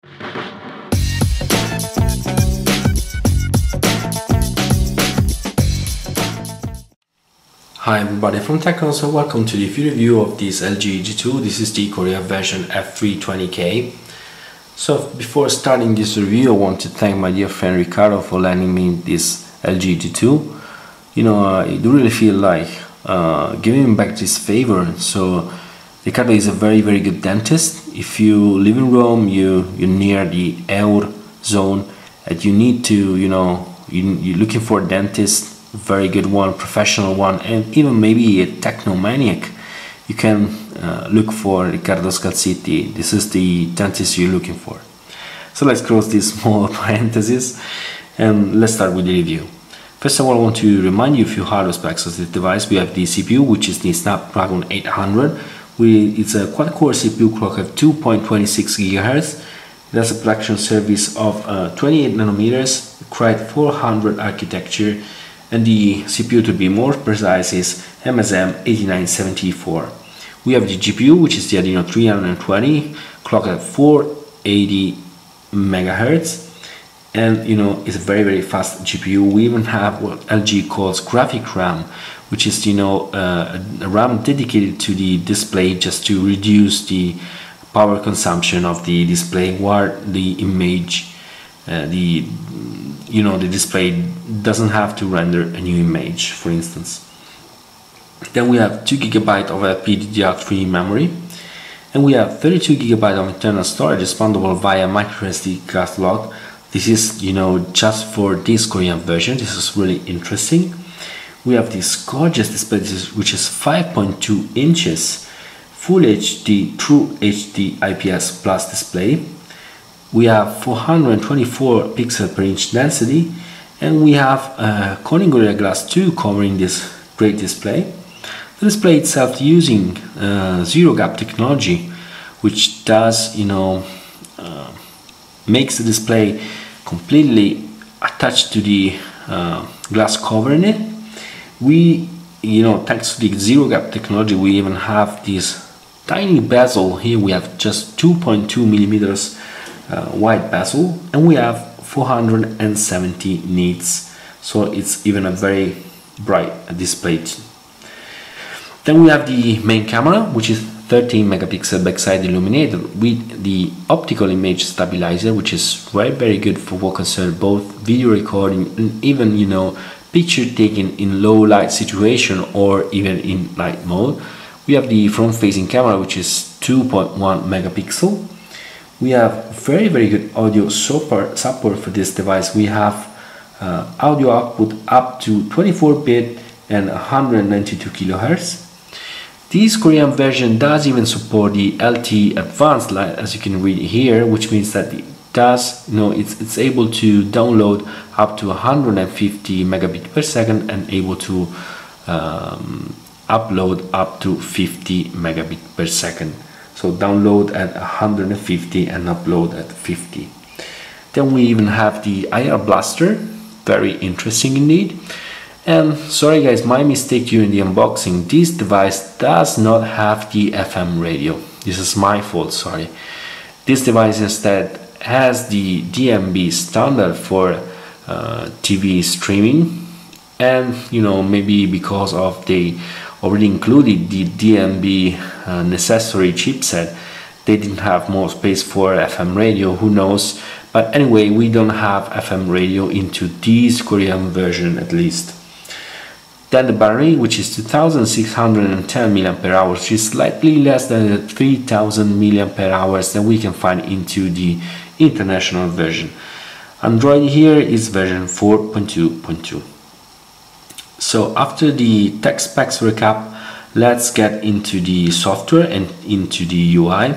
Hi everybody from TechnoLost, so welcome to the video review of this LG G2. This is the Korea version F320K. So before starting this review, I want to thank my dear friend Ricardo for lending me this LG G2. You know, I do really feel like giving him back this favor. So Ricardo is a very good dentist. If you live in Rome, you're near the Eur zone, and you need to, you're looking for a dentist, very good one, professional one, and even maybe a technomaniac, you can look for Riccardo Scalzitti. This is the dentist you're looking for. So let's close this small parenthesis and let's start with the review. First of all, I want to remind you a few hardware specs of this device. We have the CPU, which is the Snapdragon 800. It's a quad-core CPU clock of 2.26 GHz. It has a production service of 28 nanometers, Cryte 400 architecture, and the CPU, to be more precise, is MSM 8974. We have the GPU, which is the Adreno 320, clocked at 480 MHz, and it's a very fast GPU. We even have what LG calls graphic RAM, which is a RAM dedicated to the display just to reduce the power consumption of the display, while the image, the display doesn't have to render a new image, for instance. Then we have 2 GB of LPDDR3 memory, and we have 32 GB of internal storage expandable via microSD card slot. This is, just for this Korean version. This is really interesting. We have this gorgeous display, which is 5.2 inches, Full HD, True HD IPS Plus display. We have 424 pixel per inch density, and we have Corning Gorilla Glass 2 covering this great display. The display itself using zero gap technology, which does makes the display completely attached to the glass covering it. We thanks to the zero gap technology, we even have this tiny bezel. Here we have just 2.2 millimeters wide bezel, and we have 470 nits, so it's even a very bright display. Then we have the main camera, which is 13 megapixel backside illuminated with the optical image stabilizer, which is very good for what concerns both video recording and even picture taken in low light situation or even in night mode. We have the front facing camera, which is 2.1 megapixel. We have very good audio support for this device. We have audio output up to 24-bit and 192 kHz. This Korean version does even support the LTE Advanced Light, as you can read here, which means that it does, it's able to download up to 150 megabit per second and able to upload up to 50 megabit per second. So download at 150 and upload at 50. Then we even have the IR blaster, very interesting indeed. And sorry guys, my mistake during the unboxing, this device does not have the FM radio. This is my fault, sorry. This device instead has the DMB standard for TV streaming, and maybe because of they already included the DMB necessary chipset, they didn't have more space for FM radio, who knows. But anyway, we don't have FM radio into this Korean version at least. Then the battery, which is 2610 mAh, which is slightly less than the 3000 mAh that we can find into the international version. Android here is version 4.2.2. So after the tech specs recap, let's get into the software and into the UI.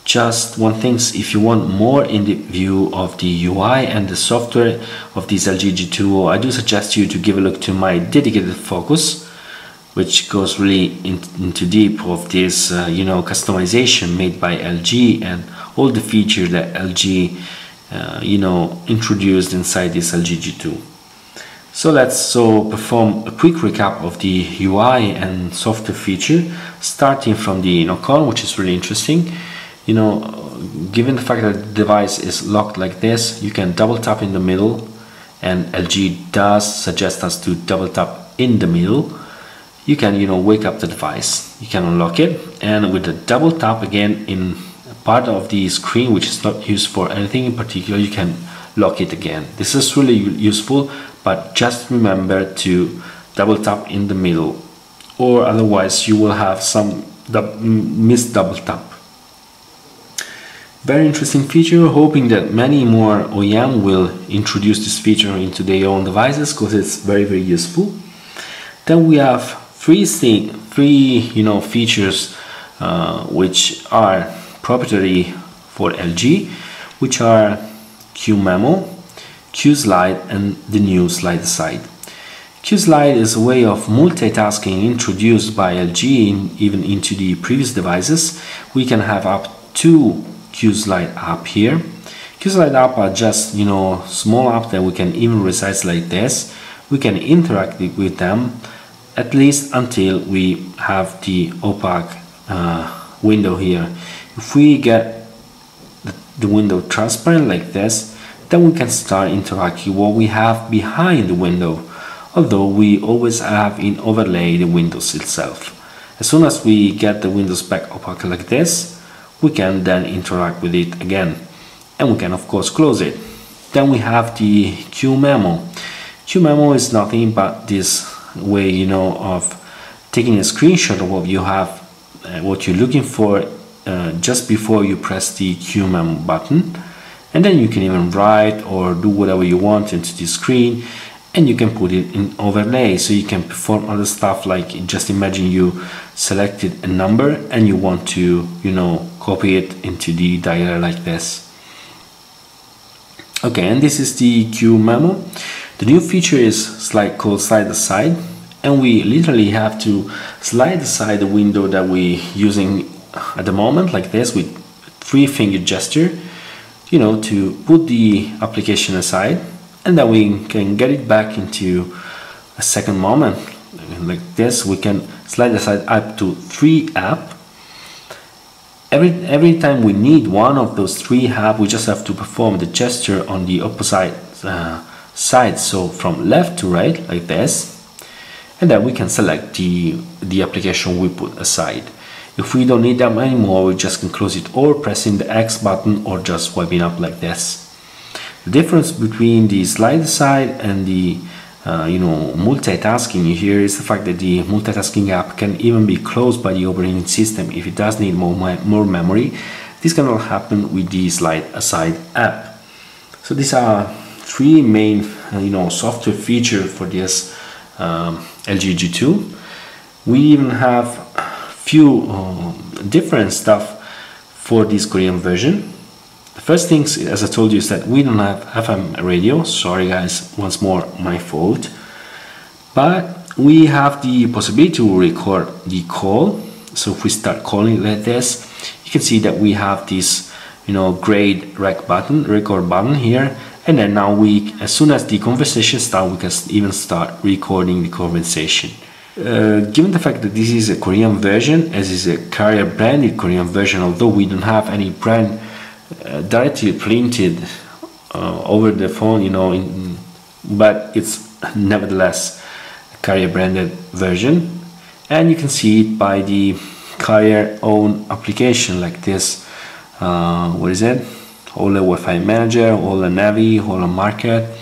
Just one thing, if you want more in-depth view of the UI and the software of this LG G2, I do suggest you to give a look to my dedicated focus, which goes really into deep of this customization made by LG and all the features that LG introduced inside this LG G2. So let's perform a quick recap of the UI and software feature, starting from the knock-on, which is really interesting. given the fact that the device is locked like this, you can double tap in the middle, and LG does suggest us to double tap in the middle. You can, wake up the device, you can unlock it, and with the double tap again in part of the screen which is not used for anything in particular, you can lock it again. This is really useful, but just remember to double tap in the middle, or otherwise you will have some missed double tap. Very interesting feature, hoping that many more OEM will introduce this feature into their own devices, because it's very, very useful. Then we have three features which are proprietary for LG, which are Q-Memo, Q-Slide, and the new Slide Aside. Q-Slide is a way of multitasking introduced by LG even into the previous devices. We can have up to Q-Slide app here. Q-Slide app are just small app that we can even resize like this. We can interact with them at least until we have the opaque window here. If we get the window transparent like this, then we can start interacting what we have behind the window, although we always have in overlay the windows itself. As soon as we get the windows back opaque like this, we can then interact with it again, and we can of course close it. Then we have the Q-Memo. Q-Memo is nothing but this way of taking a screenshot of what you have, what you're looking for just before you press the Q-Memo button, and then you can even write or do whatever you want into the screen, and you can put it in overlay, so you can perform other stuff. Like, just imagine you selected a number and you want to copy it into the diary like this. Okay, and this is the Q-Memo. The new feature is called Slide Aside, and we literally have to slide aside the window that we're using at the moment like this with 3-finger gesture, to put the application aside, and then we can get it back into a second moment like this. We can slide aside up to 3 apps. Every time we need one of those 3 apps, we just have to perform the gesture on the opposite side, so from left to right like this, and then we can select the application we put aside. If we don't need them anymore, we just can close it, or pressing the X button, or just swiping up like this. The difference between the Slide Aside and the multitasking here is the fact that the multitasking app can even be closed by the operating system if it does need more memory. This cannot happen with the Slide Aside app. So these are 3 main software features for this LG G2. We even have few different stuff for this Korean version. The first thing, as I told you, is that we don't have FM radio. Sorry guys, once more, my fault. But we have the possibility to record the call. So if we start calling like this, you can see that we have this gray record button here, and then now as soon as the conversation starts, we can even start recording the conversation. Given the fact that this is a Korean version, as is a carrier branded Korean version, although we don't have any brand directly printed over the phone, but it's nevertheless a carrier branded version, and you can see it by the carrier own application like this. What is it? All the Wi-Fi Manager, all the Navi, all the Market.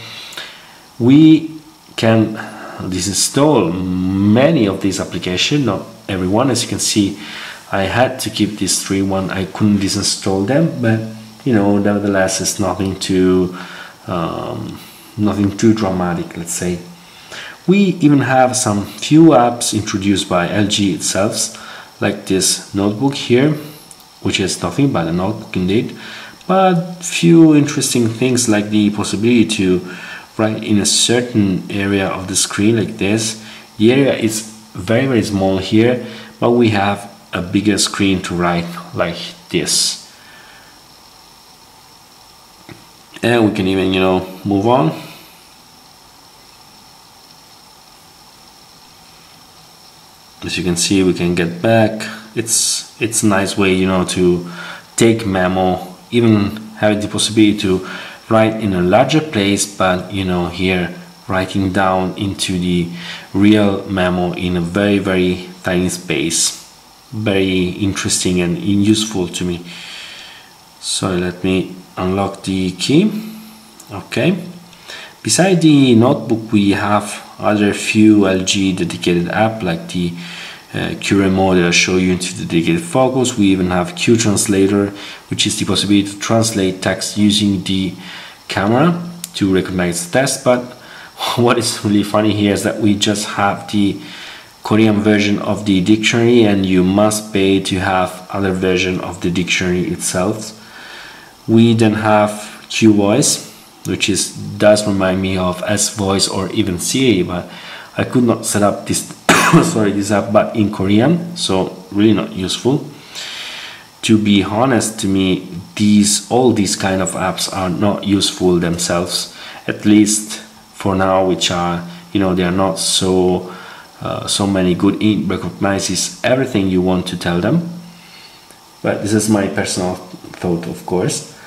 We can disinstall many of these applications, not everyone. As you can see, I had to keep these 3 I couldn't disinstall them, but nevertheless, it's nothing too dramatic, let's say. We even have some few apps introduced by LG itself, like this notebook here, which is nothing but a notebook indeed, but few interesting things like the possibility to write in a certain area of the screen like this. The area is very, very small here, but we have a bigger screen to write like this. And we can even, move on. As you can see, we can get back. It's a nice way, to take memo even having the possibility to write in a larger place, but you know, here writing down into the real memo in a very tiny space. Very interesting and useful to me. So let me unlock the key. Okay. Beside the notebook, we have other few LG dedicated app like the Q mode that I show you into the dedicated focus. We even have Q translator, which is the possibility to translate text using the camera to recognize the text. But what is really funny here is that we just have the Korean version of the dictionary, and you must pay to have other version of the dictionary itself. We then have Q voice, which does remind me of S voice or even Siri, but I could not set up this this app but in Korean, so really not useful. To be honest, to me, all these kind of apps are not useful themselves, at least for now, which are, you know, they are not so many good. It recognizes everything you want to tell them, but this is my personal thought, of course.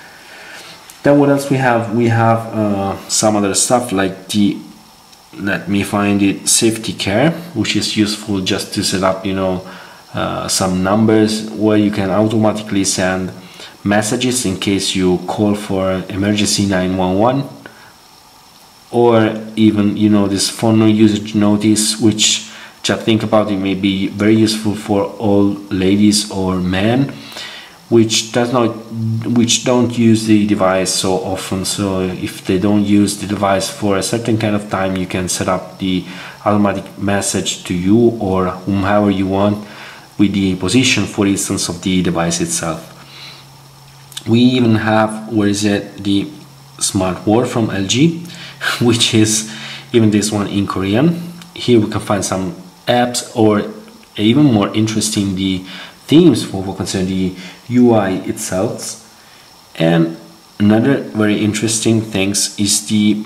Then what else we have? We have some other stuff like the, let me find it, safety care, which is useful just to set up, you know, some numbers where you can automatically send messages in case you call for emergency 911, or even, you know, this phone usage notice, which I think about it may be very useful for all ladies or men which don't use the device so often. So if they don't use the device for a certain kind of time, you can set up the automatic message to you or whomever you want with the position, for instance, of the device itself. We even have, where is it, the smart word from LG, which is even this one in Korean. Here we can find some apps, or even more interesting, the themes for what concerns the UI itself. And another very interesting things is the,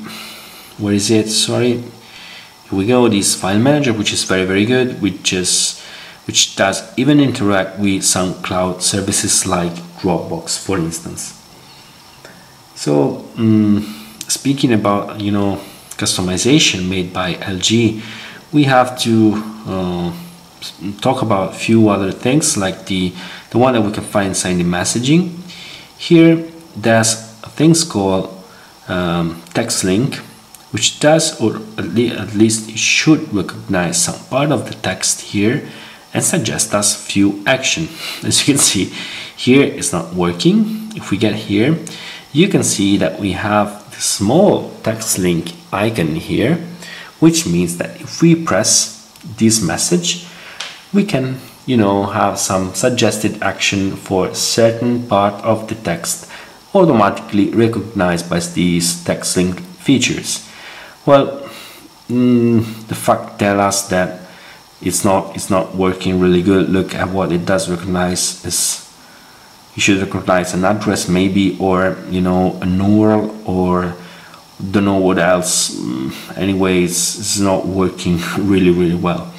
where is it, sorry, here we go, this file manager, which is very good, which does even interact with some cloud services like Dropbox, for instance. So speaking about, you know, customization made by LG, we have to talk about a few other things, like the one that we can find inside the messaging. Here there's things called text link, which does, or at least it should recognize some part of the text here and suggest us few action. As you can see here, it's not working. If we get here, you can see that we have the small text link icon here, which means that if we press this message, we can, you know, have some suggested action for certain part of the text automatically recognized by these text link features. Well, the fact tells us that it's not working really good. Look at what it does recognize. You should recognize an address maybe, or, you know, a URL, or don't know what else. Anyway, it's not working really well.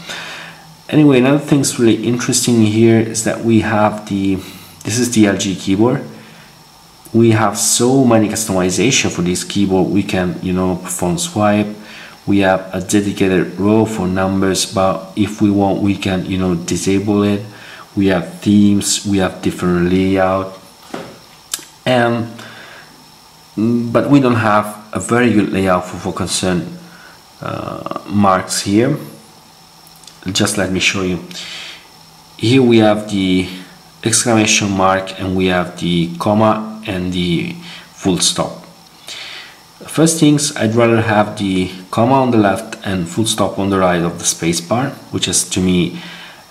Anyway, another thing's really interesting here is that we have this is the LG keyboard. We have so many customization for this keyboard. We can, you know, perform swipe. We have a dedicated row for numbers, but if we want, we can, you know, disable it. We have themes, we have different layout, but we don't have a very good layout for concern marks here. Just let me show you. Here we have the exclamation mark, and we have the comma and the full stop. First things, I'd rather have the comma on the left and full stop on the right of the space bar, which is to me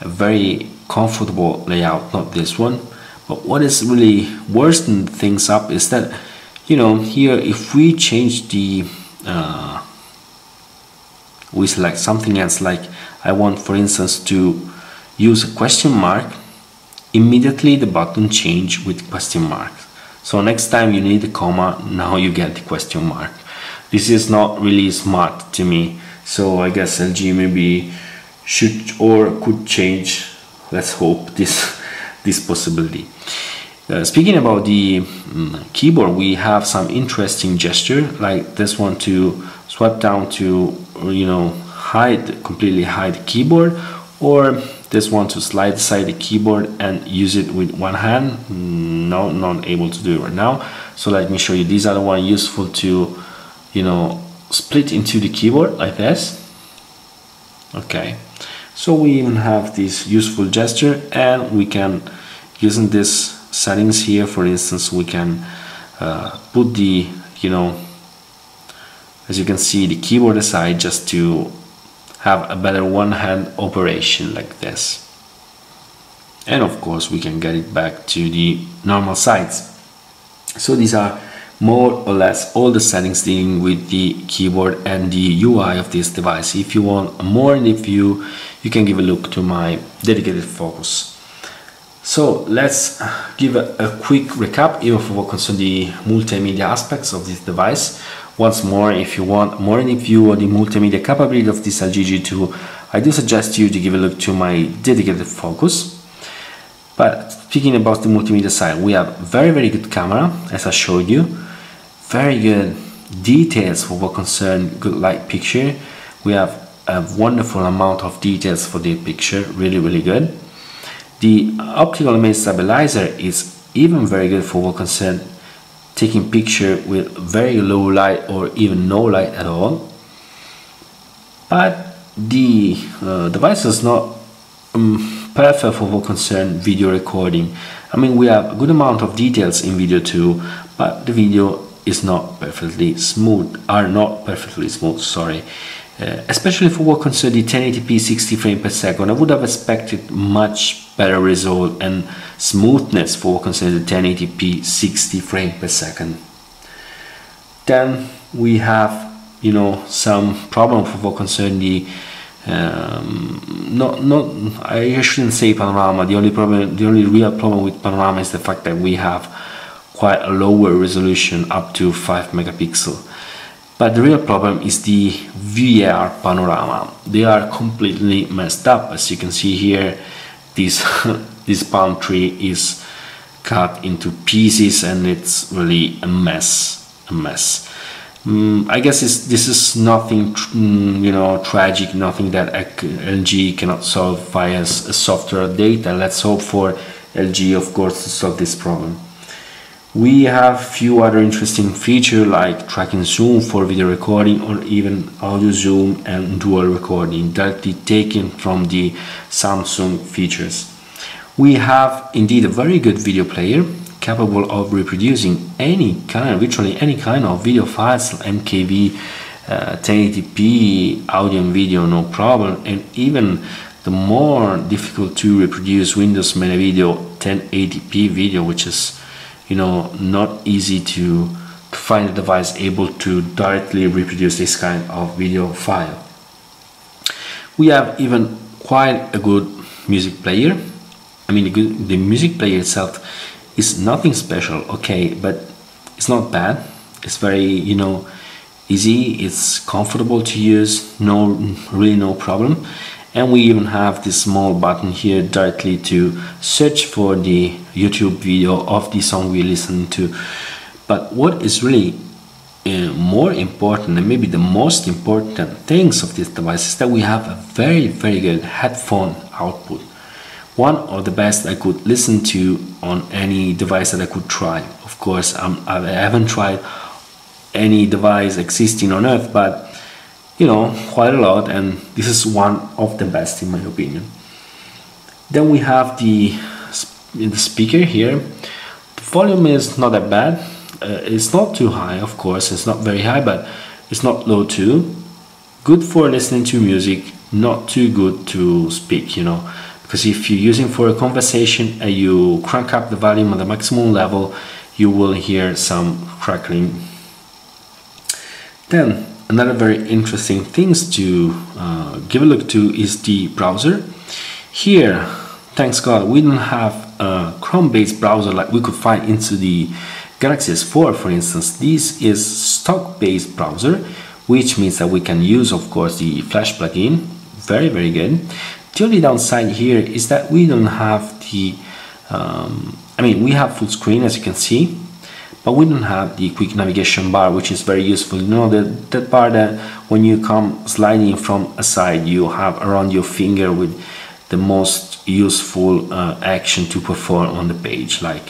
a very comfortable layout, not this one. But what is really worsening things up is that, you know, here if we change the we select something else, like I want, for instance, to use a question mark, immediately the button change with question mark. So next time you need a comma, now you get the question mark. This is not really smart to me, so I guess LG maybe should or could change, let's hope, this possibility. Speaking about the keyboard, we have some interesting gesture like this one to swipe down to, you know, completely hide the keyboard, or this one to slide aside the keyboard and use it with one hand. No, not able to do it right now. So let me show you. These are the one useful to, you know, split into the keyboard like this. Okay, so we even have this useful gesture, and we can, using this settings here, for instance, we can put the, you know, as you can see, the keyboard aside just to have a better one-hand operation like this. And of course we can get it back to the normal size. So these are more or less all the settings dealing with the keyboard and the UI of this device. If you want more in depth view, you can give a look to my dedicated focus. So let's give a quick recap even for what concerns the multimedia aspects of this device. Once more, if you want more in-depth view of the multimedia capability of this LG G2, I do suggest you to give a look to my dedicated focus. But speaking about the multimedia side, we have very good camera, as I showed you, very good details for what concerns good light picture. We have a wonderful amount of details for the picture, really good. The optical image stabilizer is even very good for what concerns taking picture with very low light or even no light at all. But the device is not perfect for what concerns video recording. I mean, we have a good amount of details in video too, but the video is not perfectly smooth, sorry. Especially for what concerns the 1080p 60 frames per second, I would have expected much better result and smoothness for what concerns the 1080p 60 frames per second. Then we have, you know, some problem for what concerns the I shouldn't say panorama. The only real problem with panorama is the fact that we have quite a lower resolution, up to 5 megapixels. But the real problem is the VAR panorama. They are completely messed up. As you can see here, this this palm tree is cut into pieces, and it's really a mess. I guess this is nothing, you know, tragic, nothing that LG cannot solve via a software update. And let's hope for LG, of course, to solve this problem. We have few other interesting features like tracking zoom for video recording, or even audio zoom and dual recording, directly taken from the Samsung features. We have indeed a very good video player capable of reproducing virtually any kind of video files, MKV, 1080p, audio and video, no problem. And even the more difficult to reproduce Windows Media Video 1080p video, which is, you know, not easy to find a device able to directly reproduce this kind of video file. We have even quite a good music player. I mean, the music player itself is nothing special, okay, but it's not bad. It's very, you know, easy. It's comfortable to use. Really no problem. And we even have this small button here directly to search for the YouTube video of the song we listen to. But what is really more important, and maybe the most important things of this device, is that we have a very good headphone output. One of the best I could listen to on any device that I could try. Of course, I haven't tried any device existing on Earth, but you know, quite a lot, and this is one of the best in my opinion. Then we have the speaker here. The volume is not that bad. It's not too high, of course. It's not very high, but it's not low too. Good for listening to music, not too good to speak, you know, because if you're using for a conversation and you crank up the volume at the maximum level, you will hear some crackling. Then another very interesting things to give a look to is the browser. Here, thanks God, we don't have a Chrome-based browser like we could find into the Galaxy S4, for instance. This is stock-based browser, which means that we can use, of course, the Flash plugin. Very good. The only downside here is that we don't have the I mean, we have full screen, as you can see, but we don't have the quick navigation bar, which is very useful. You know, that bar that when you come sliding from a side, you have around your finger with the most useful action to perform on the page, like,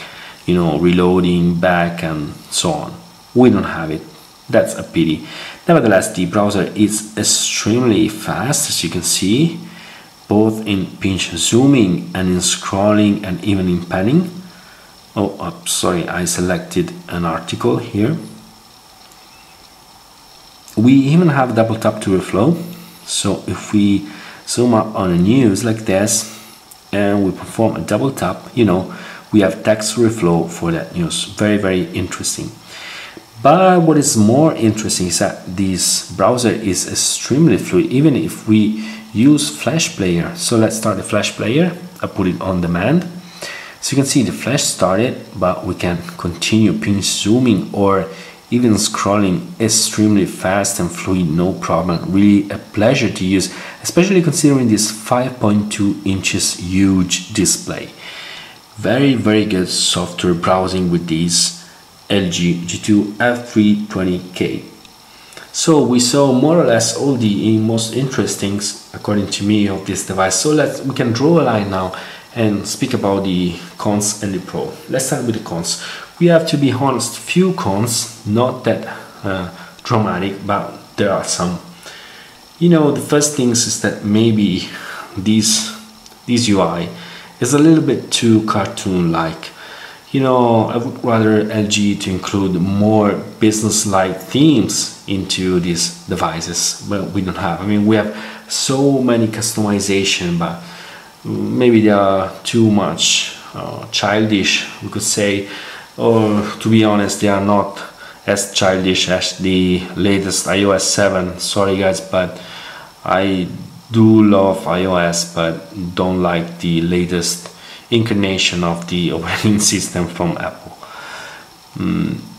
you know, reloading, back, and so on. We don't have it. That's a pity. Nevertheless, the browser is extremely fast, as you can see, both in pinch zooming and in scrolling and even in panning. Oh, sorry, I selected an article here. We even have double tap to reflow. So if we zoom up on a news like this and we perform a double tap, you know, we have text reflow for that news. Very, very interesting. But what is more interesting is that this browser is extremely fluid, even if we use Flash Player. So let's start the Flash Player. I put it on demand. So you can see the flash started, but we can continue pinch zooming or even scrolling extremely fast and fluid, no problem. Really a pleasure to use, especially considering this 5.2 inches huge display. Very, very good software browsing with this LG G2 F320K. So we saw more or less all the most interesting things, according to me, of this device. So we can draw a line now and speak about the cons and the pro. Let's start with the cons. We have to be honest, few cons, not that dramatic, but there are some. You know, the first things is that maybe this UI is a little bit too cartoon-like. You know, I would rather LG to include more business-like themes into these devices, but we don't have. I mean, we have so many customization, but maybe they are too much childish, we could say, or to be honest, they are not as childish as the latest iOS 7. Sorry guys, but I do love iOS, but don't like the latest incarnation of the operating system from Apple.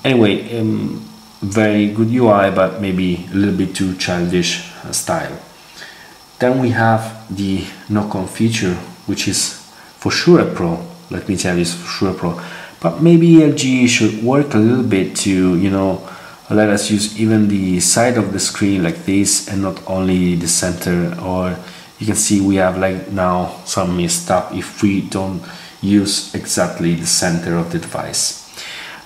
Anyway, very good UI, but maybe a little bit too childish style. Then we have the knock-on feature, which is for sure a pro. Let me tell you, it's for sure a pro. But maybe LG should work a little bit to, you know, let us use even the side of the screen like this and not only the center. Or you can see we have like now some messed up if we don't use exactly the center of the device.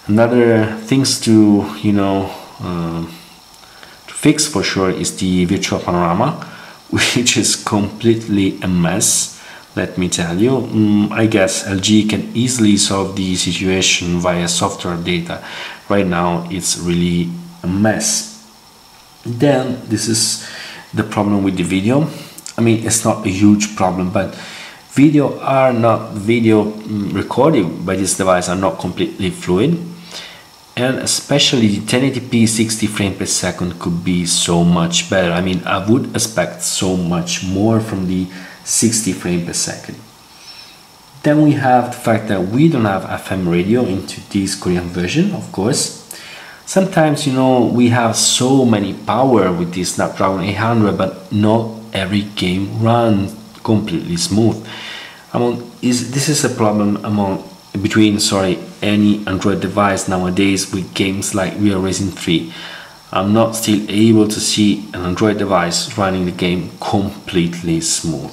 Another things to, you know, to fix for sure is the virtual panorama, which is completely a mess, let me tell you. I guess LG can easily solve the situation via software data. Right now it's really a mess. Then this is the problem with the video. I mean, it's not a huge problem, but video recorded by this device are not completely fluid. And especially the 1080p 60 frames per second could be so much better. I mean, I would expect so much more from the 60 frames per second. Then we have the fact that we don't have FM radio into this Korean version, of course. Sometimes, you know, we have so many power with this Snapdragon 800, but not every game runs completely smooth. This is a problem between any Android device nowadays with games like Real Racing 3. I'm not still able to see an Android device running the game completely smooth.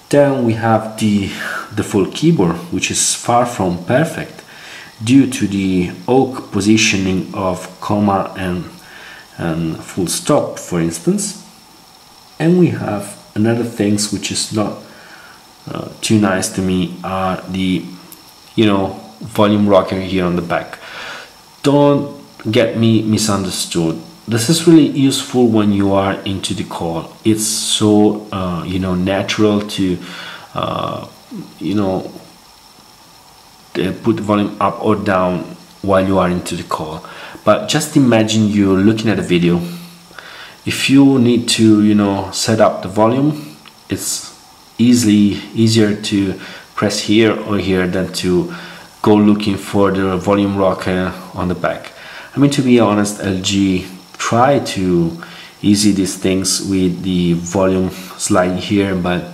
Then we have the default keyboard, which is far from perfect due to the awkward positioning of comma and full stop, for instance. And we have another things which is not too nice to me are the, you know, volume rocker here on the back. Don't get me misunderstood. This is really useful when you are into the call. It's so you know, natural to you know, put the volume up or down while you are into the call. But just imagine you're looking at a video. If you need to, you know, set up the volume, it's easier to press here or here than to go looking for the volume rocker on the back. I mean, to be honest, LG try to easy these things with the volume slide here, but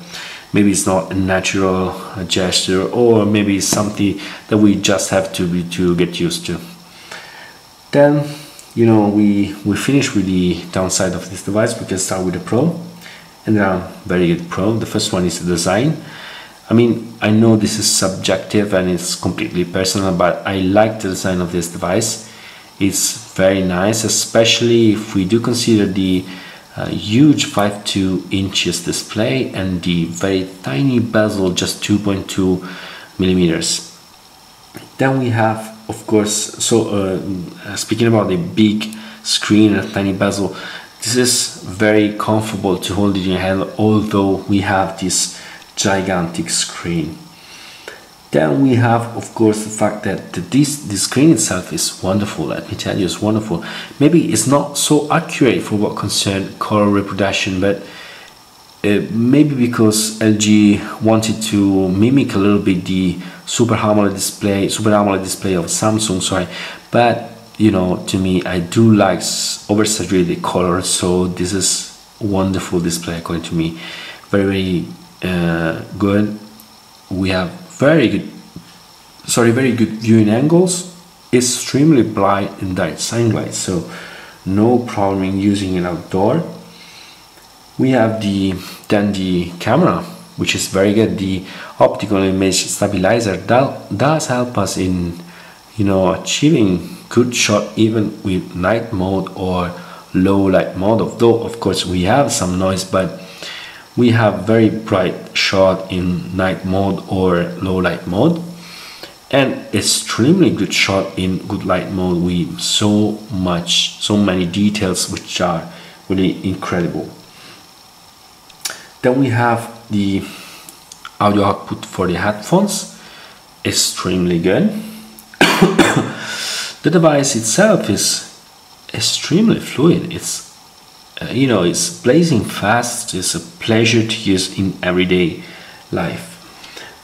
maybe it's not a natural gesture, or maybe it's something that we just have to get used to. Then, you know, we finish with the downside of this device. We can start with the pro, and there are very good pro. The first one is the design. I mean, I know this is subjective and it's completely personal, but I like the design of this device. It's very nice, especially if we do consider the huge 5.2 inches display and the very tiny bezel, just 2.2 millimeters. Then we have, of course, speaking about the big screen and tiny bezel, this is very comfortable to hold it in your hand, although we have this gigantic screen. Then we have, of course, the fact that this screen itself is wonderful. Let me tell you, it's wonderful. Maybe it's not so accurate for what concerns color reproduction, but maybe because LG wanted to mimic a little bit the Super AMOLED display of Samsung. Sorry, but you know, to me, I do like oversaturated color, so this is a wonderful display according to me. Very good. We have very good viewing angles, extremely bright and direct sunlight, so no problem in using it outdoor. We have the camera, which is very good. The optical image stabilizer that does help us in, you know, achieving good shot even with night mode or low light mode. Although of course we have some noise, but we have very bright shot in night mode or low light mode, and extremely good shot in good light mode with so many details which are really incredible. Then we have the audio output for the headphones, extremely good. The device itself is extremely fluid. It's you know, it's blazing fast. It's a pleasure to use in everyday life.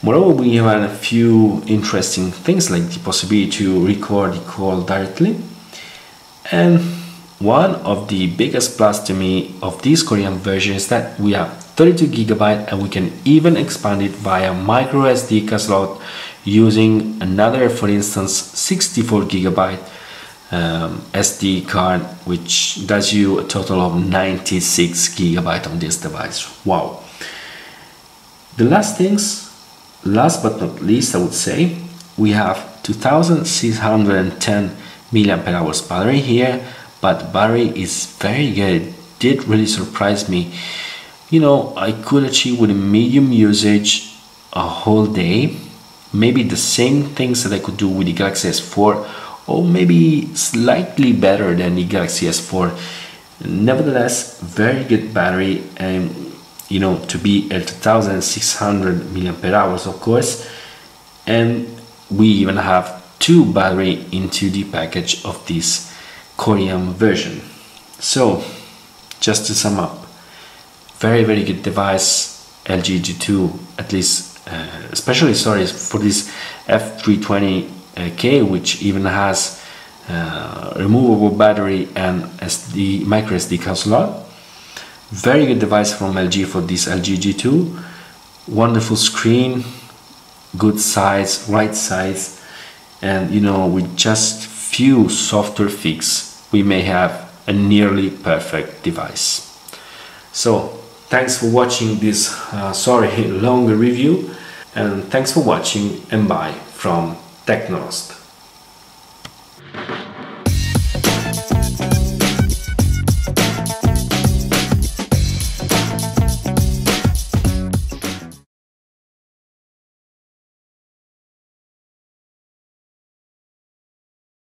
Moreover, we have a few interesting things like the possibility to record the call directly, and one of the biggest plus to me of this Korean version is that we have 32 GB and we can even expand it via micro SD card slot using another, for instance, 64 GB SD card, which does you a total of 96 GB on this device. Wow. The last but not least, I would say, we have 2610 mAh battery here, but the battery is very good. It did really surprise me. You know, I could achieve with a medium usage a whole day, maybe the same things that I could do with the Galaxy S4, or maybe slightly better than the Galaxy S4. Nevertheless, very good battery, and you know, to be at 2600 mAh, of course, and we even have 2 battery into the package of this Korean version. So just to sum up, very good device, LG G2, at least especially sorry for this F320K, which even has removable battery and micro SD card slot. Very good device from LG for this LG G2. Wonderful screen, good size, right size, and you know, with just few software fixes we may have a nearly perfect device. So thanks for watching this long review, and thanks for watching, and bye from TechnoLost.